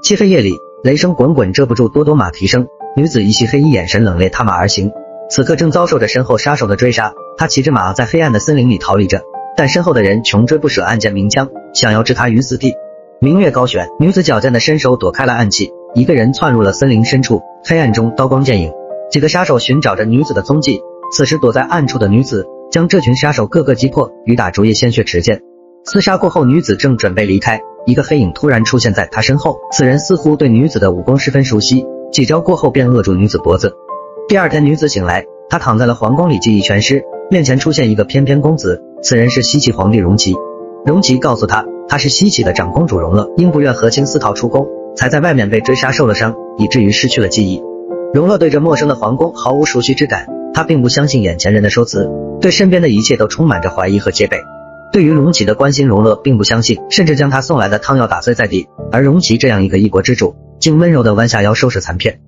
漆黑夜里，雷声滚滚遮不住多多马蹄声，女子一袭黑衣，眼神冷冽，踏马而行。此刻正遭受着身后杀手的追杀，她骑着马在黑暗的森林里逃离着，但身后的人穷追不舍，暗箭鸣枪，想要置她于死地。明月高悬，女子矫健的伸手躲开了暗器，一个人窜入了森林深处，黑暗中刀光剑影。几个杀手寻找着女子的踪迹，此时躲在暗处的女子将这群杀手个个击破，雨打竹叶，鲜血池溅。厮杀过后，女子正准备离开，一个黑影突然出现在她身后，此人似乎对女子的武功十分熟悉，几招过后便扼住女子脖子。第二天女子醒来，她躺在了皇宫里记忆全失，面前出现一个翩翩公子，此人是西岐皇帝荣齐。荣齐告诉她，她是西岐的长公主荣乐，因不愿和亲私逃出宫，才在外面被追杀受了伤，以至于失去了记忆。荣乐对这陌生的皇宫毫无熟悉之感，他并不相信眼前人的说辞，对身边的一切都充满着怀疑和戒备。对于荣齐的关心，荣乐并不相信，甚至将他送来的汤药打碎在地，而荣齐这样一个一国之主，竟温柔地弯下腰收拾残片。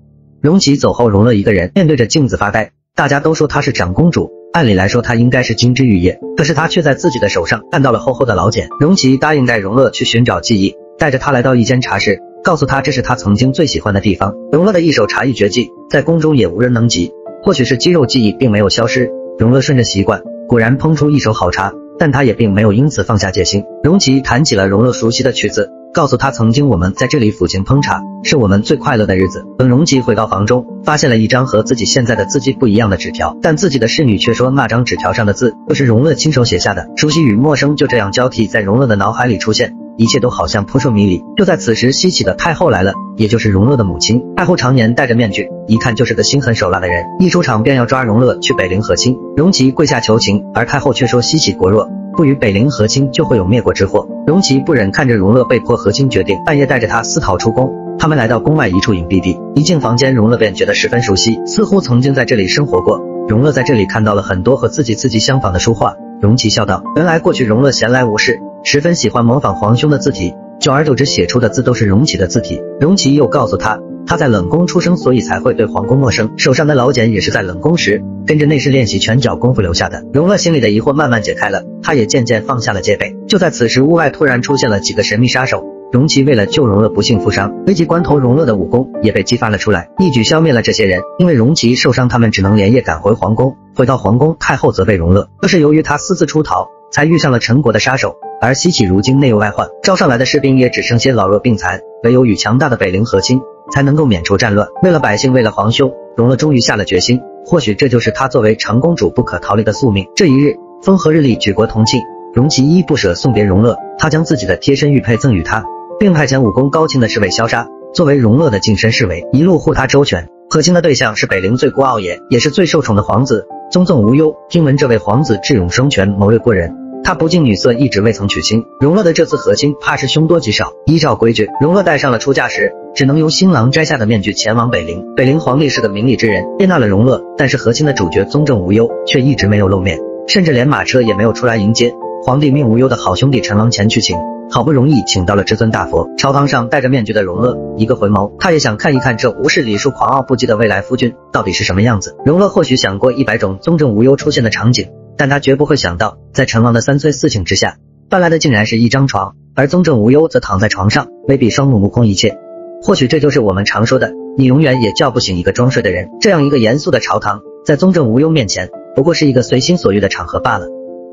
荣齐走后，荣乐一个人面对着镜子发呆，大家都说她是长公主，按理来说她应该是金枝玉叶，可是她却在自己的手上看到了厚厚的老茧。荣齐答应带荣乐去寻找记忆，带着他来到一间茶室，告诉他这是他曾经最喜欢的地方。荣乐的一手茶艺绝技，在宫中也无人能及。或许是肌肉记忆并没有消失，荣乐顺着习惯，果然烹出一手好茶，但他也并没有因此放下戒心。荣齐弹起了荣乐熟悉的曲子，告诉他曾经我们在这里抚琴烹茶，是我们最快乐的日子。等荣齐回到房中，发现了一张和自己现在的字迹不一样的纸条，但自己的侍女却说那张纸条上的字就是荣乐亲手写下的，熟悉与陌生就这样交替在荣乐的脑海里出现，一切都好像扑朔迷离。就在此时，西岐的太后来了，也就是荣乐的母亲。太后常年戴着面具，一看就是个心狠手辣的人，一出场便要抓荣乐去北陵和亲。荣齐跪下求情，而太后却说西岐国弱，不与北陵和亲就会有灭国之祸。荣齐不忍看着荣乐被迫和亲，决定半夜带着他私逃出宫。他们来到宫外一处隐蔽地，一进房间，荣乐便觉得十分熟悉，似乎曾经在这里生活过。荣乐在这里看到了很多和自己字迹相仿的书画。荣齐笑道，原来过去荣乐闲来无事，十分喜欢模仿皇兄的字体，久而久之写出的字都是荣齐的字体。荣齐又告诉他，他在冷宫出生，所以才会对皇宫陌生，手上的老茧也是在冷宫时跟着内侍练习拳脚功夫留下的。荣乐心里的疑惑慢慢解开了，他也渐渐放下了戒备。就在此时，屋外突然出现了几个神秘杀手，荣齐为了救荣乐不幸负伤，危急关头荣乐的武功也被激发了出来，一举消灭了这些人。因为荣齐受伤，他们只能连夜赶回皇宫。回到皇宫，太后责备荣乐，这是由于他私自出逃，才遇上了陈国的杀手，而西岐如今内忧外患，招上来的士兵也只剩些老弱病残，唯有与强大的北陵和亲，才能够免除战乱。为了百姓，为了皇兄，荣乐终于下了决心，或许这就是他作为长公主不可逃离的宿命。这一日，风和日丽，举国同庆，荣齐依依不舍送别荣乐，他将自己的贴身玉佩赠予他，并派遣武功高清的侍卫萧杀作为荣乐的近身侍卫，一路护他周全。和亲的对象是北陵最孤傲也是最受宠的皇子宗正无忧。听闻这位皇子智勇双全，谋略过人，他不近女色，一直未曾娶亲。荣乐的这次和亲怕是凶多吉少。依照规矩，荣乐带上了出嫁时只能由新郎摘下的面具前往北陵。北陵皇帝是个明理之人，接纳了荣乐，但是和亲的主角宗正无忧却一直没有露面，甚至连马车也没有出来迎接。皇帝命无忧的好兄弟陈王前去请，好不容易请到了至尊大佛。朝堂上戴着面具的荣乐一个回眸，他也想看一看这无视礼数、狂傲不羁的未来夫君到底是什么样子。荣乐或许想过100种宗正无忧出现的场景，但他绝不会想到，在陈王的3催4请之下，搬来的竟然是一张床，而宗正无忧则躺在床上，微闭双目，目空一切。或许这就是我们常说的，你永远也叫不醒一个装睡的人。这样一个严肃的朝堂，在宗正无忧面前，不过是一个随心所欲的场合罢了。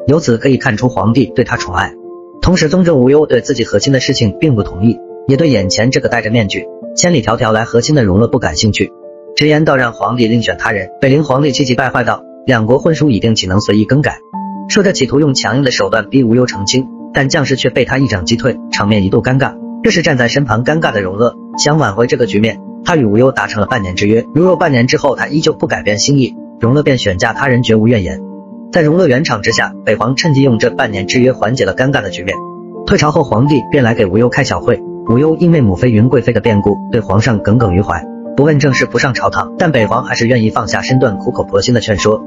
由此可以看出皇帝对他宠爱。同时，宗正无忧对自己和亲的事情并不同意，也对眼前这个戴着面具千里迢迢来和亲的荣乐不感兴趣，直言道让皇帝另选他人。北陵皇帝气急败坏道，两国婚书已定，岂能随意更改？说着企图用强硬的手段逼无忧成亲，但将士却被他一掌击退，场面一度尴尬。这时站在身旁尴尬的荣乐想挽回这个局面，他与无忧达成了半年之约，如若半年之后他依旧不改变心意，荣乐便选嫁他人，绝无怨言。在荣乐圆场之下，北皇趁机用这半年之约缓解了尴尬的局面。退朝后，皇帝便来给无忧开小会。无忧因为母妃云贵妃的变故，对皇上耿耿于怀，不问政事，不上朝堂，但北皇还是愿意放下身段，苦口婆心的劝说。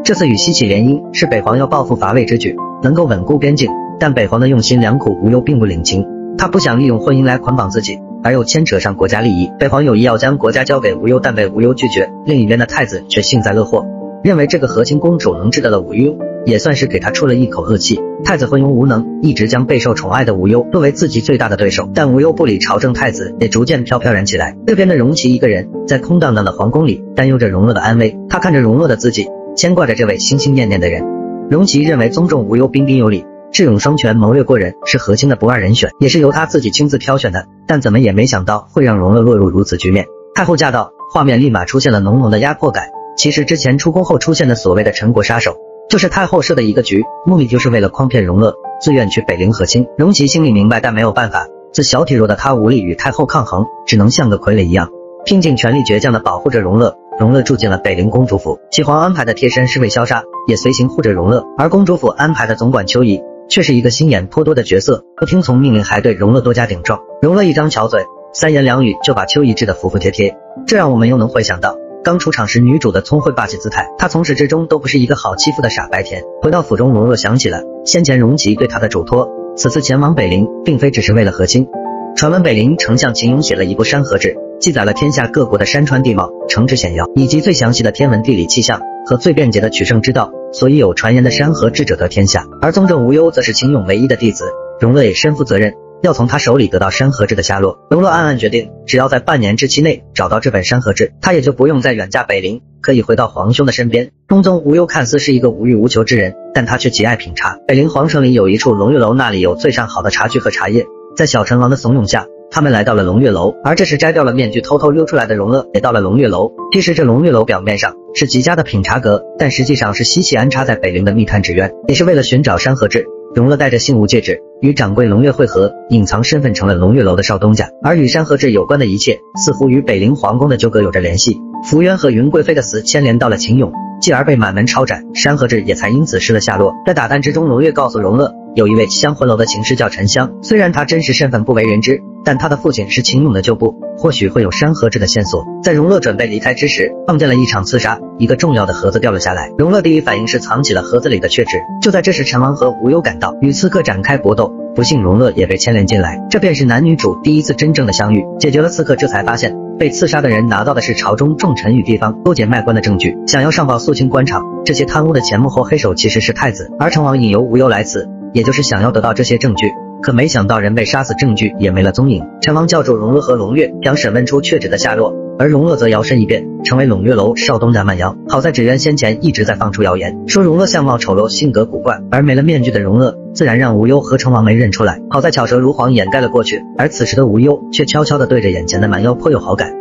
这次与西岐联姻是北皇要报复伐魏之举，能够稳固边境，但北皇的用心良苦，无忧并不领情。他不想利用婚姻来捆绑自己，而又牵扯上国家利益。北皇有意要将国家交给无忧，但被无忧拒绝。另一边的太子却幸灾乐祸，认为这个和亲公主能治得了无忧，也算是给他出了一口恶气。太子昏庸无能，一直将备受宠爱的无忧作为自己最大的对手，但无忧不理朝政，太子也逐渐飘然起来。这边的荣琪一个人在空荡荡的皇宫里担忧着荣乐的安危，他看着荣乐的自己，牵挂着这位心心念念的人。荣琪认为宗重无忧彬彬有礼，智勇双全，谋略过人，是核心的不二人选，也是由他自己亲自挑选的，但怎么也没想到会让荣乐落入如此局面。太后驾到，画面立马出现了浓浓的压迫感。其实之前出宫后出现的所谓的陈国杀手，就是太后设的一个局，目的就是为了诓骗荣乐，自愿去北陵和亲。荣琪心里明白，但没有办法，自小体弱的他无力与太后抗衡，只能像个傀儡一样，拼尽全力倔强地保护着荣乐。荣乐住进了北陵公主府，启皇安排的贴身侍卫萧杀也随行护着荣乐，而公主府安排的总管邱仪却是一个心眼颇多的角色，不听从命令还对荣乐多加顶撞。荣乐一张巧嘴，三言两语就把邱仪治得服服帖帖，这让我们又能会想到刚出场时女主的聪慧霸气姿态，她从始至终都不是一个好欺负的傻白甜。回到府中，荣乐想起了先前荣琪对他的嘱托，此次前往北陵并非只是为了和亲。传闻北陵丞相秦俑写了一部《山河志》，记载了天下各国的山川地貌、城池险要，以及最详细的天文地理气象和最便捷的取胜之道，所以有传言的山河智者得天下。而宗正无忧则是秦俑唯一的弟子，荣乐也身负责任，要从他手里得到山河志的下落。荣乐暗暗决定，只要在半年之期内找到这本山河志，他也就不用再远嫁北陵，可以回到皇兄的身边。中宗无忧看似是一个无欲无求之人，但他却极爱品茶。北陵皇城里有一处龙月楼，那里有最上好的茶具和茶叶。在小陈王的怂恿下，他们来到了龙月楼，而这时摘掉了面具偷偷溜出来的荣乐也到了龙月楼。其实这龙月楼表面上是极佳的品茶阁，但实际上是西岐安插在北陵的密探纸鸢，也是为了寻找山河志。荣乐带着信物戒指与掌柜龙月会合，隐藏身份成了龙月楼的少东家，而与山河志有关的一切似乎与北陵皇宫的纠葛有着联系。福渊和云贵妃的死牵连到了秦俑，继而被满门抄斩，山河志也才因此失了下落。在打探之中，龙月告诉荣乐，有一位香魂楼的琴师叫沉香，虽然他真实身份不为人知，但他的父亲是秦俑的旧部，或许会有山河志的线索。在荣乐准备离开之时，碰见了一场刺杀，一个重要的盒子掉了下来。荣乐第一反应是藏起了盒子里的血纸。就在这时，陈王和无忧赶到，与刺客展开搏斗，不幸荣乐也被牵连进来。这便是男女主第一次真正的相遇。解决了刺客，这才发现被刺杀的人拿到的是朝中重臣与地方勾结卖官的证据，想要上报肃清官场。这些贪污的前幕后黑手其实是太子，而陈王引诱无忧来此，也就是想要得到这些证据。可没想到人被杀死，证据也没了踪影。陈王叫住荣乐和龙月，想审问出确指的下落，而荣乐则摇身一变成为龙月楼少东家慢摇。好在纸鸢先前一直在放出谣言，说荣乐相貌丑陋，性格古怪，而没了面具的荣乐自然让无忧和陈王没认出来。好在巧舌如簧掩盖了过去，而此时的无忧却悄悄地对着眼前的蛮腰颇有好感。